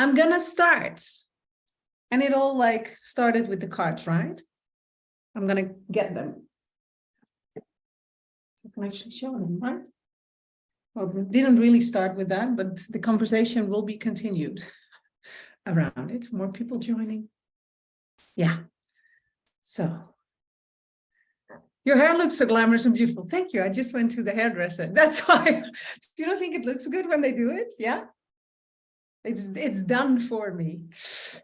I'm gonna start. And it all like started with the cards, right? I'm gonna get them. I can actually show them, right? Well, it didn't really start with that, but the conversation will be continued around it. More people joining. Yeah. So your hair looks so glamorous and beautiful. Thank you. I just went to the hairdresser. That's why. You don't think it looks good when they do it? Yeah. It's done for me.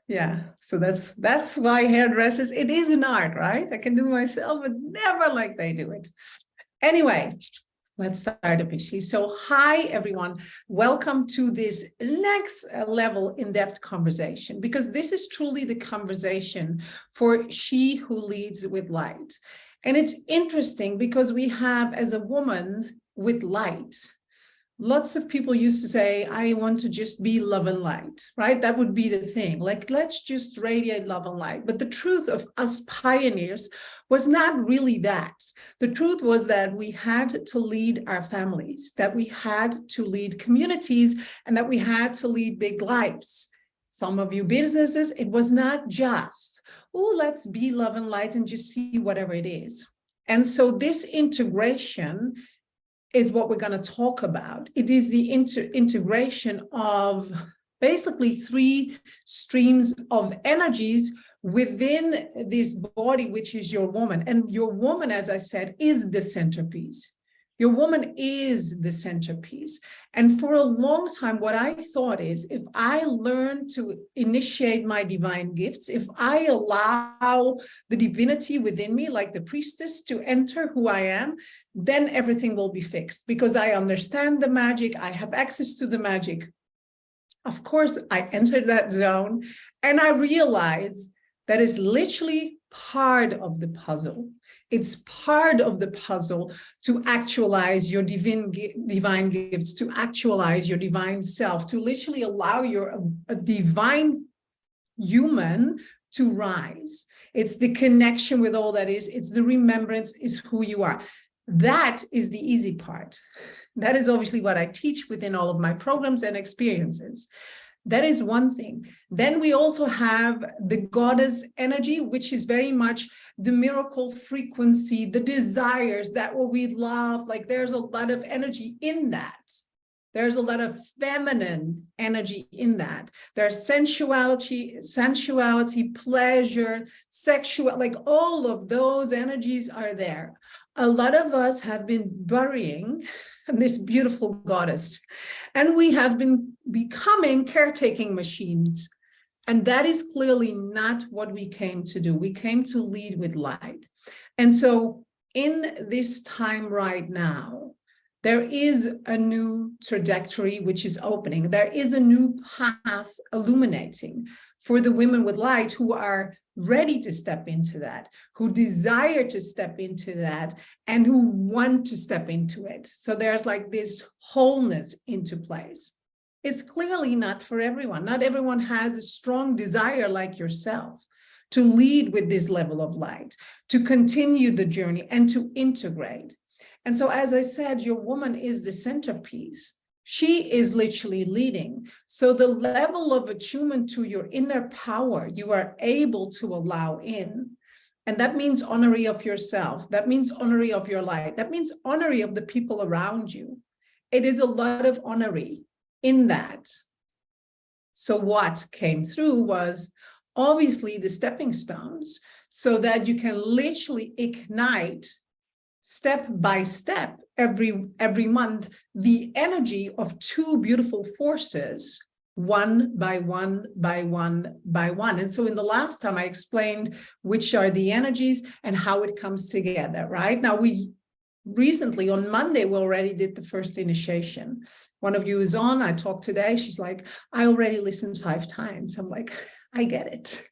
Yeah. So that's why hairdressers, it is an art, right? I can do myself, but never like they do it. Anyway, let's start officially. So hi, everyone. Welcome to this next level in-depth conversation, because this is truly the conversation for she who leads with light. And it's interesting because we have, as a woman with light, lots of people used to say, I want to just be love and light, right? That would be the thing. Like, let's just radiate love and light. But the truth of us pioneers was not really that. The truth was that we had to lead our families, that we had to lead communities, and that we had to lead big lives. Some of you businesses, it was not just, oh, let's be love and light and just see whatever it is. And so this integration is what we're going to talk about. It is the integration of basically three streams of energies within this body, which is your woman. And your woman, as I said, is the centerpiece. Your woman is the centerpiece. And for a long time, what I thought is, if I learn to initiate my divine gifts, if I allow the divinity within me, like the priestess, to enter who I am, then everything will be fixed, because I understand the magic, I have access to the magic. Of course, I entered that zone and I realized that is literally part of the puzzle. It's part of the puzzle to actualize your divine gifts, to actualize your divine self, to literally allow your a divine human to rise. It's the connection with all that is. It's the remembrance, is who you are. That is the easy part. That is obviously what I teach within all of my programs and experiences. That is one thing. Then we also have the goddess energy, which is very much the miracle frequency, the desires, that what we love. Like, there's a lot of energy in that. There's a lot of feminine energy in that. There's sensuality, pleasure, sexual, like all of those energies are there. A lot of us have been burying this beautiful goddess, and we have been becoming caretaking machines. And that is clearly not what we came to do. We came to lead with light. And so in this time right now, there is a new trajectory which is opening. There is a new path illuminating for the women with light who are ready to step into that, who desire to step into that, and who want to step into it. So there's like this wholeness into place. It's clearly not for everyone. Not everyone has a strong desire like yourself to lead with this level of light, to continue the journey and to integrate. And so, as I said, your woman is the centerpiece. She is literally leading. So the level of attunement to your inner power, you are able to allow in. And that means honoring of yourself. That means honoring of your light. That means honoring of the people around you. It is a lot of honoring in that. So what came through was obviously the stepping stones, so that you can literally ignite step by step, every month, the energy of two beautiful forces, one by one by one by one. And so in the last time I explained which are the energies and how it comes together, right? Now we recently on Monday, we already did the first initiation. One of you is on, I talked today, she's like, I already listened 5 times. I'm like, I get it.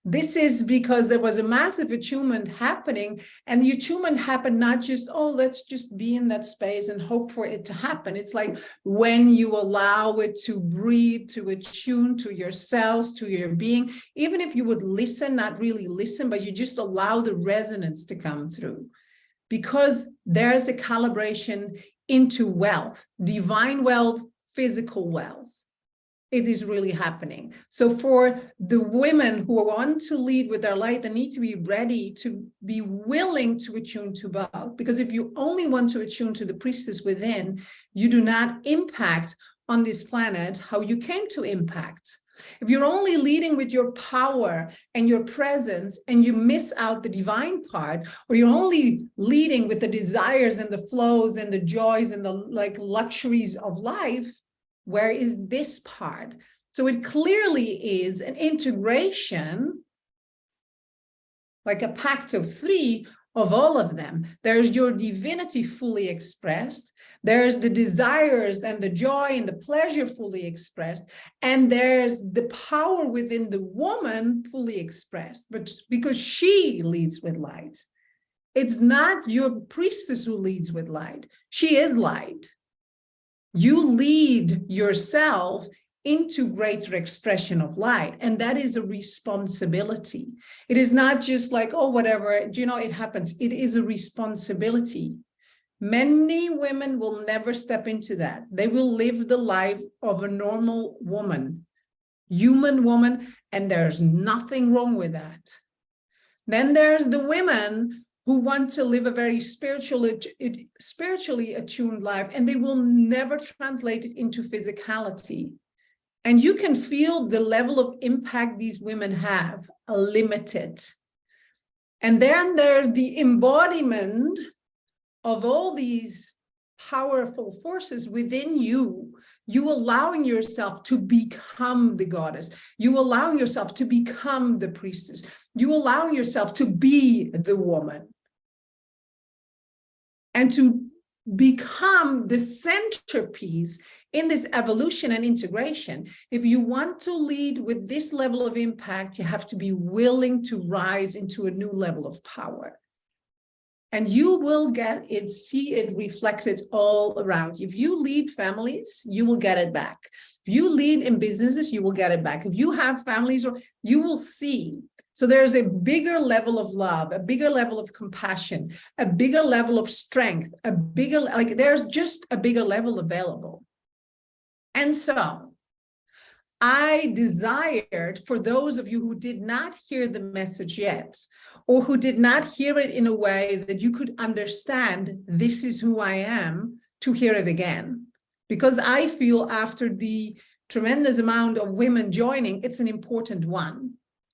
This is because there was a massive attunement happening, and the attunement happened not just, oh, let's just be in that space and hope for it to happen. It's like when you allow it to breathe, to attune to your cells, to your being, even if you would listen, not really listen, but you just allow the resonance to come through. Because there's a calibration into wealth, divine wealth, physical wealth. it is really happening. So for the women who want to lead with their light, they need to be ready to be willing to attune to both. Because if you only want to attune to the priestess within, you do not impact on this planet how you came to impact. If you're only leading with your power and your presence and you miss out the divine part, or you're only leading with the desires and the flows and the joys and the luxuries of life, where is this part? So it clearly is an integration, like a pact of three of all of them. There's your divinity fully expressed. There's the desires and the joy and the pleasure fully expressed. And there's the power within the woman fully expressed, but because she leads with light. It's not your priestess who leads with light. She is light. You lead yourself into greater expression of light. And that is a responsibility. It is not just like, oh, whatever, it happens. It is a responsibility. Many women will never step into that. They will live the life of a normal woman, human woman, and there's nothing wrong with that. Then there's the women who want to live a very spiritually attuned life, and they will never translate it into physicality. And you can feel the level of impact these women have, limited. And then there's the embodiment of all these powerful forces within you, you allowing yourself to become the goddess, you allowing yourself to become the priestess, you allowing yourself to be the woman, and to become the centerpiece in this evolution and integration. If you want to lead with this level of impact, you have to be willing to rise into a new level of power. And you will get it, see it reflected all around you. If you lead families, you will get it back. If you lead in businesses, you will get it back. If you have families, or you will see. So there's a bigger level of love, a bigger level of compassion, a bigger level of strength, a bigger, there's just a bigger level available. And so I desired, for those of you who did not hear the message yet, or who did not hear it in a way that you could understand, this is who I am, to hear it again. Because I feel after the tremendous amount of women joining, it's an important one.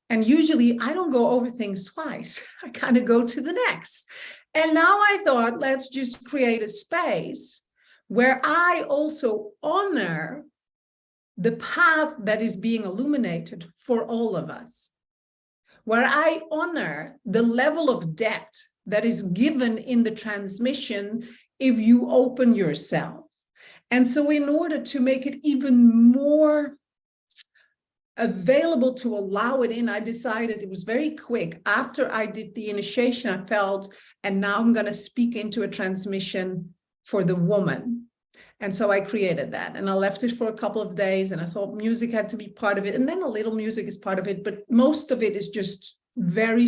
And usually I don't go over things twice. I kind of go to the next. And now I thought, let's just create a space where I also honor the path that is being illuminated for all of us, where I honor the level of depth that is given in the transmission if you open yourself. And so in order to make it even more available to allow it in, I decided, it was very quick. After I did the initiation, I felt, and now I'm going to speak into a transmission for the woman. And so I created that, and I left it for a couple of days, and I thought music had to be part of it. And then a little music is part of it, but most of it is just very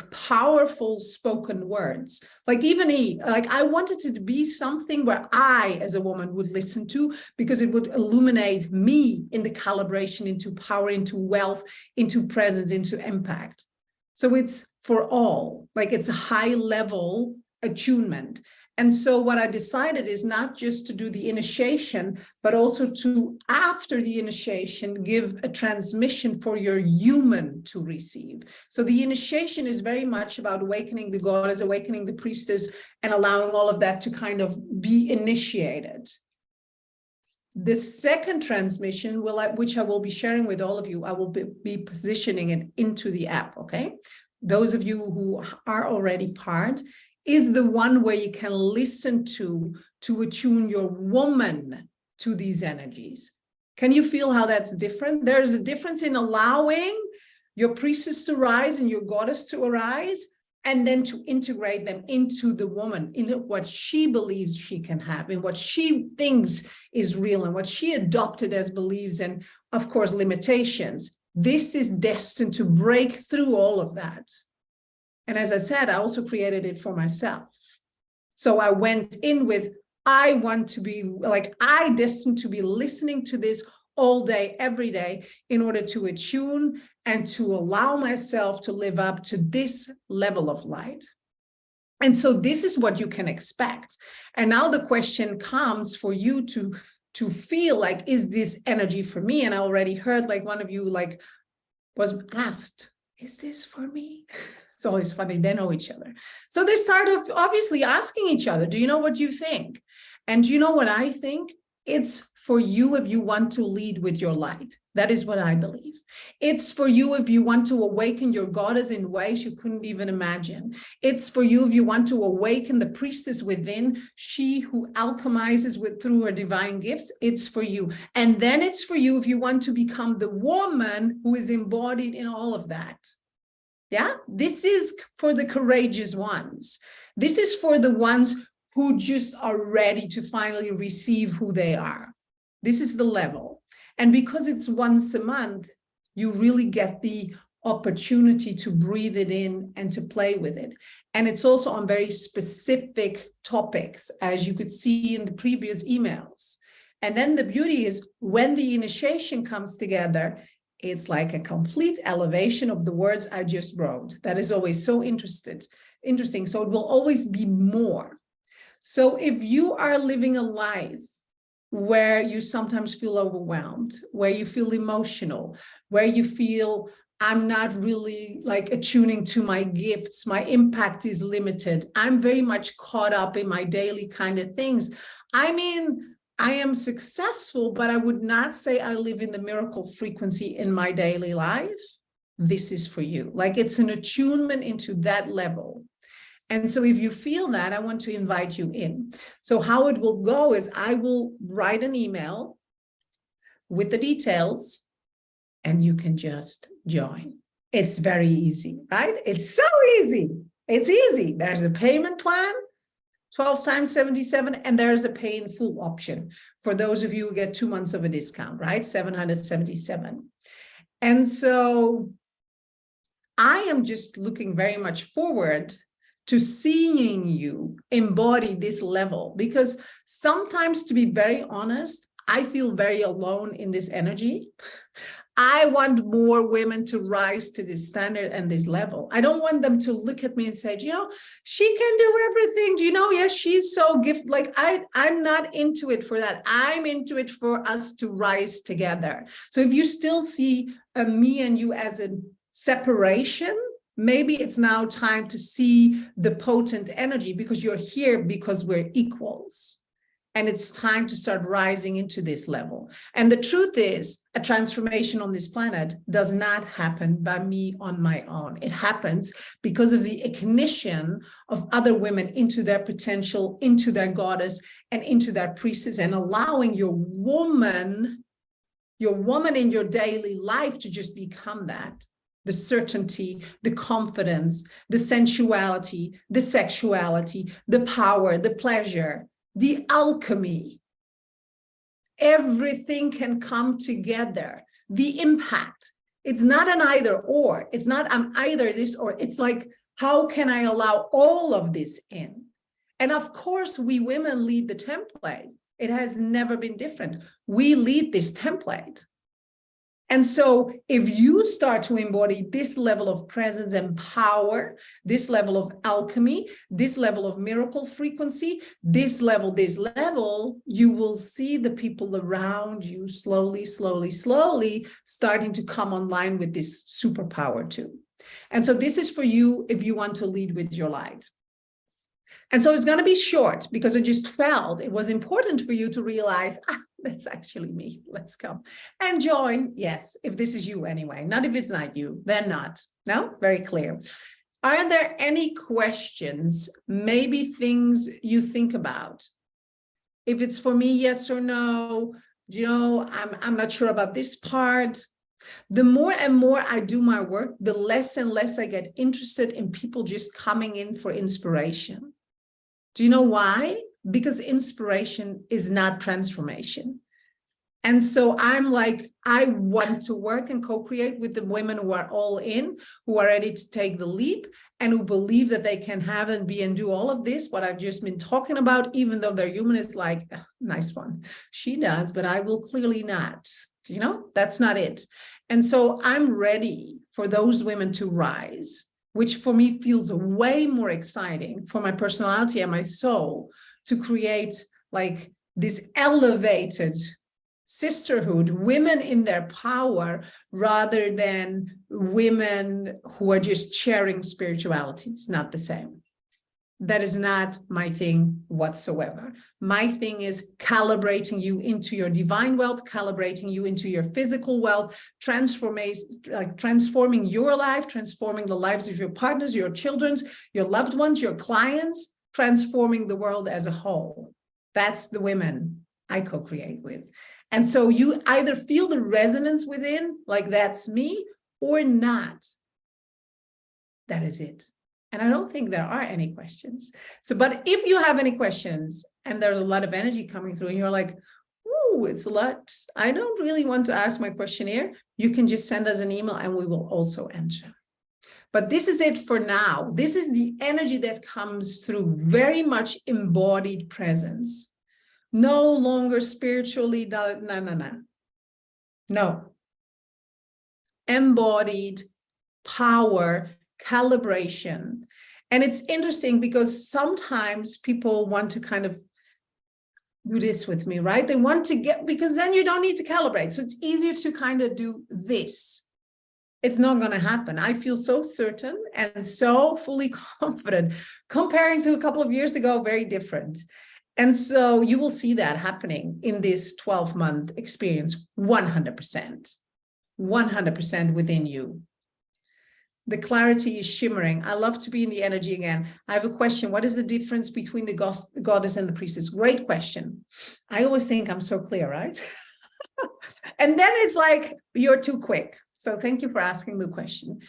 powerful spoken words. I wanted it to be something where I, as a woman, would listen to, because it would illuminate me in the calibration into power, into wealth, into presence, into impact. So it's for all, it's a high level attunement. And so what I decided is not just to do the initiation, but also to, after the initiation, give a transmission for your human to receive. So the initiation is very much about awakening the goddess, awakening the priestess, and allowing all of that to kind of be initiated. The second transmission, which I will be sharing with all of you, I will be positioning it into the app, okay? Those of you who are already part, is the one where you can listen to attune your woman to these energies. Can you feel how that's different? There's a difference in allowing your priestess to rise and your goddess to arise, and then to integrate them into the woman, in what she believes she can have, in what she thinks is real, and what she adopted as beliefs, and of course, limitations. This is destined to break through all of that. And as I said, I also created it for myself. So I went in with, I want to be, I destined to be listening to this all day, every day, in order to attune and to allow myself to live up to this level of light. And so this is what you can expect. And now the question comes for you to feel like, is this energy for me? And I already heard like one of you like was asked, is this for me? It's always funny, they know each other. So they start off obviously asking each other, do you know what you think? And do you know what I think? It's for you if you want to lead with your light. That is what I believe. It's for you if you want to awaken your goddess in ways you couldn't even imagine. It's for you if you want to awaken the priestess within, she who alchemizes through her divine gifts. It's for you. And then it's for you if you want to become the woman who is embodied in all of that. Yeah, this is for the courageous ones. This is for the ones who just are ready to finally receive who they are. This is the level. And because it's once a month, you really get the opportunity to breathe it in and to play with it. And it's also on very specific topics, as you could see in the previous emails. And then the beauty is when the initiation comes together, it's like a complete elevation of the words I just wrote. That is always so interesting. So it will always be more. So if you are living a life where you sometimes feel overwhelmed, where you feel emotional, where you feel I'm not really like attuning to my gifts, my impact is limited, I'm very much caught up in my daily kind of things. I mean, I am successful, but I would not say I live in the miracle frequency in my daily life. This is for you. Like it's an attunement into that level. And so if you feel that, I want to invite you in. So how it will go is I will write an email with the details and you can just join. It's very easy, right? It's so easy. It's easy. There's a payment plan, 12 times 77, and there's a pay in full option for those of you who get 2 months of a discount, right? 777. And so I am just looking very much forward to seeing you embody this level, because sometimes, to be very honest, I feel very alone in this energy. I want more women to rise to this standard and this level. I don't want them to look at me and say, you know, she can do everything. Do you know? Yes, she's so gifted. Like I'm not into it for that. I'm into it for us to rise together. So if you still see me and you as a separation, maybe it's now time to see the potent energy, because you're here because we're equals. And it's time to start rising into this level. And the truth is, a transformation on this planet does not happen by me on my own. It happens because of the ignition of other women into their potential, into their goddess, and into their priestess, and allowing your woman in your daily life to just become that. The certainty, the confidence, the sensuality, the sexuality, the power, the pleasure, the alchemy. Everything can come together. The impact. It's not an either or. It's not I'm either this or. It's like, how can I allow all of this in? And of course, we women lead the template. It has never been different. We lead this template. And so if you start to embody this level of presence and power, this level of alchemy, this level of miracle frequency, this level, you will see the people around you slowly starting to come online with this superpower too. And so this is for you if you want to lead with your light. And so it's going to be short because I just felt it was important for you to realize, that's actually me. Let's come and join. Yes, if this is you anyway, not if it's not you, then not. No, very clear. Are there any questions, maybe things you think about? If it's for me, yes or no, you know, I'm not sure about this part. The more and more I do my work, the less and less I get interested in people just coming in for inspiration. Do you know why? Because inspiration is not transformation. And so I'm like, I want to work and co-create with the women who are all in, who are ready to take the leap, and who believe that they can have and be and do all of this, what I've just been talking about, even though their human is like, nice one. She does, but I will clearly not. You know, that's not it. And so I'm ready for those women to rise, which for me feels way more exciting for my personality and my soul, to create like this elevated sisterhood, women in their power, rather than women who are just sharing spirituality. It's not the same. That is not my thing whatsoever. My thing is calibrating you into your divine wealth, calibrating you into your physical wealth, transforming your life, transforming the lives of your partners, your children's, your loved ones, your clients, transforming the world as a whole. That's the women I co-create with. And so you either feel the resonance within, like that's me, or not. That is it. And I don't think there are any questions. So, but if you have any questions and there's a lot of energy coming through and you're like, ooh, it's a lot, I don't really want to ask my questionnaire, you can just send us an email and we will also answer. But this is it for now. This is the energy that comes through, very much embodied presence. No longer spiritually, no. Embodied power, calibration. And it's interesting because sometimes people want to kind of do this with me, right? They want to get, because then you don't need to calibrate. So it's easier to kind of do this. It's not going to happen. I feel so certain and so fully confident. Comparing to a couple of years ago, very different. And so you will see that happening in this 12-month experience, 100% within you. The clarity is shimmering. I love to be in the energy again. I have a question. What is the difference between the goddess and the priestess? Great question. I always think I'm so clear, right? And then it's like, you're too quick. So thank you for asking the question.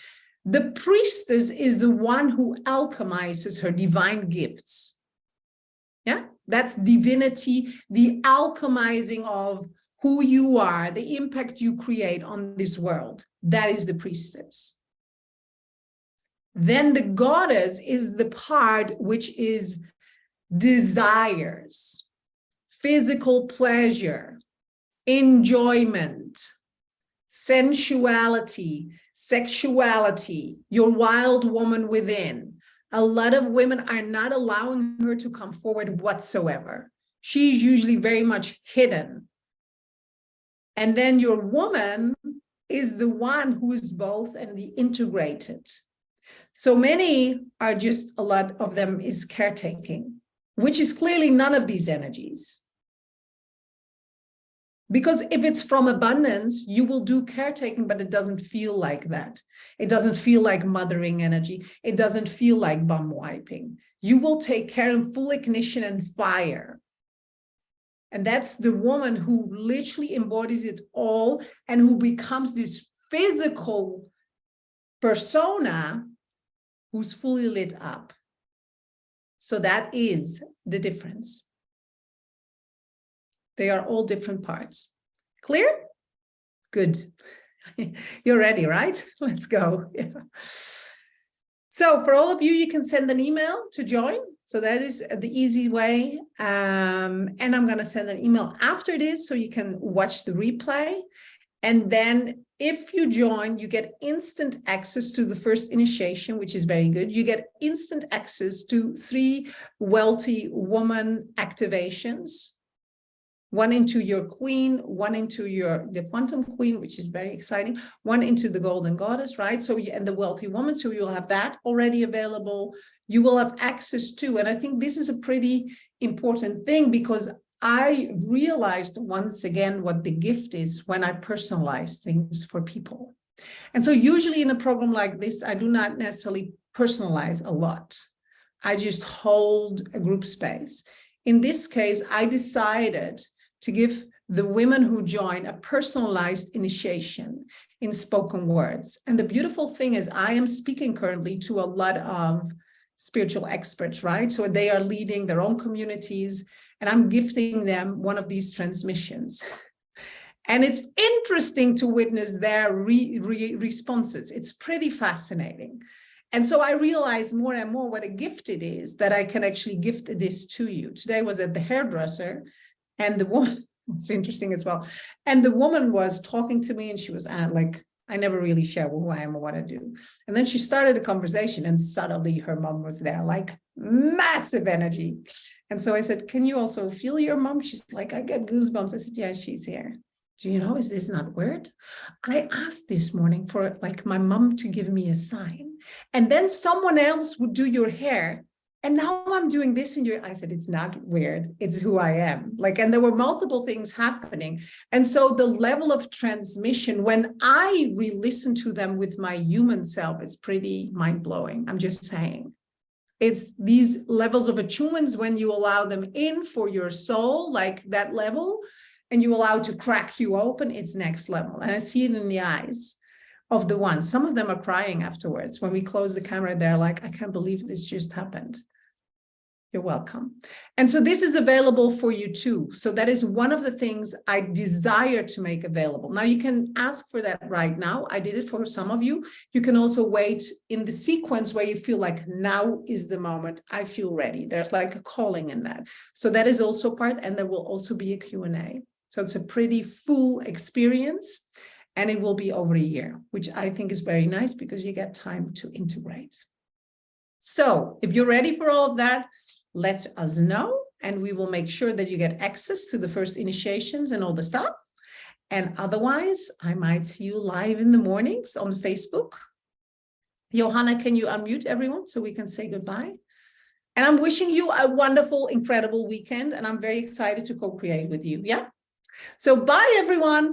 The priestess is the one who alchemizes her divine gifts. Yeah, that's divinity, the alchemizing of who you are, the impact you create on this world. That is the priestess. Then the goddess is the part which is desires, physical pleasure, enjoyment, sensuality, sexuality, your wild woman within. A lot of women are not allowing her to come forward whatsoever. She's usually very much hidden. And then your woman is the one who is both and the integrated. So many are just, a lot of them is caretaking, which is clearly none of these energies. Because if it's from abundance, you will do caretaking, but it doesn't feel like that. It doesn't feel like mothering energy. It doesn't feel like bum wiping. You will take care in full ignition and fire. And that's the woman who literally embodies it all and who becomes this physical persona who's fully lit up. So that is the difference. They are all different parts. Clear? Good. You're ready, right? Let's go. Yeah. So for all of you, you can send an email to join. So that is the easy way. And I'm going to send an email after this so you can watch the replay. And then if you join, you get instant access to the first initiation, which is very good. You get instant access to 3 wealthy woman activations. One into your queen, one into the quantum queen, which is very exciting, one into the golden goddess, right? So, and the wealthy woman, so you'll have that already available. You will have access to, and I think this is a pretty important thing because I realized once again what the gift is when I personalize things for people. And so usually in a program like this, I do not necessarily personalize a lot. I just hold a group space. In this case, I decided to give the women who join a personalized initiation in spoken words. And the beautiful thing is I am speaking currently to a lot of spiritual experts, right? So they are leading their own communities and I'm gifting them one of these transmissions. And it's interesting to witness their responses. It's pretty fascinating. And so I realized more and more what a gift it is that I can actually gift this to you. Today I was at the hairdresser and the woman, It's interesting as well. And the woman was talking to me and she was like, I never really share who I am or what I do. And then she started a conversation and suddenly her mom was there, like massive energy. And so I said, can you also feel your mom? She's like, I get goosebumps. I said, yeah, she's here. Do you know, is this not weird? I asked this morning for like my mom to give me a sign, and then someone else would do your hair. And now I'm doing this in your, I said, it's not weird. It's who I am. Like, and there were multiple things happening. And so the level of transmission, when I re-listen to them with my human self, is pretty mind blowing. I'm just saying. It's these levels of attunements when you allow them in for your soul, like that level, and you allow it to crack you open, it's next level. And I see it in the eyes of the ones. Some of them are crying afterwards. When we close the camera, they're like, I can't believe this just happened. You're welcome. And so this is available for you too. So that is one of the things I desire to make available. Now you can ask for that right now. I did it for some of you. You can also wait in the sequence where you feel like now is the moment. I feel ready. There's like a calling in that. So that is also part, and there will also be a Q&A. So it's a pretty full experience, and it will be over a year, which I think is very nice because you get time to integrate. So if you're ready for all of that, let us know, and we will make sure that you get access to the first initiations and all the stuff. And otherwise, I might see you live in the mornings on Facebook. Johanna, can you unmute everyone so we can say goodbye? And I'm wishing you a wonderful, incredible weekend, and I'm very excited to co-create with you. Yeah. So bye, everyone.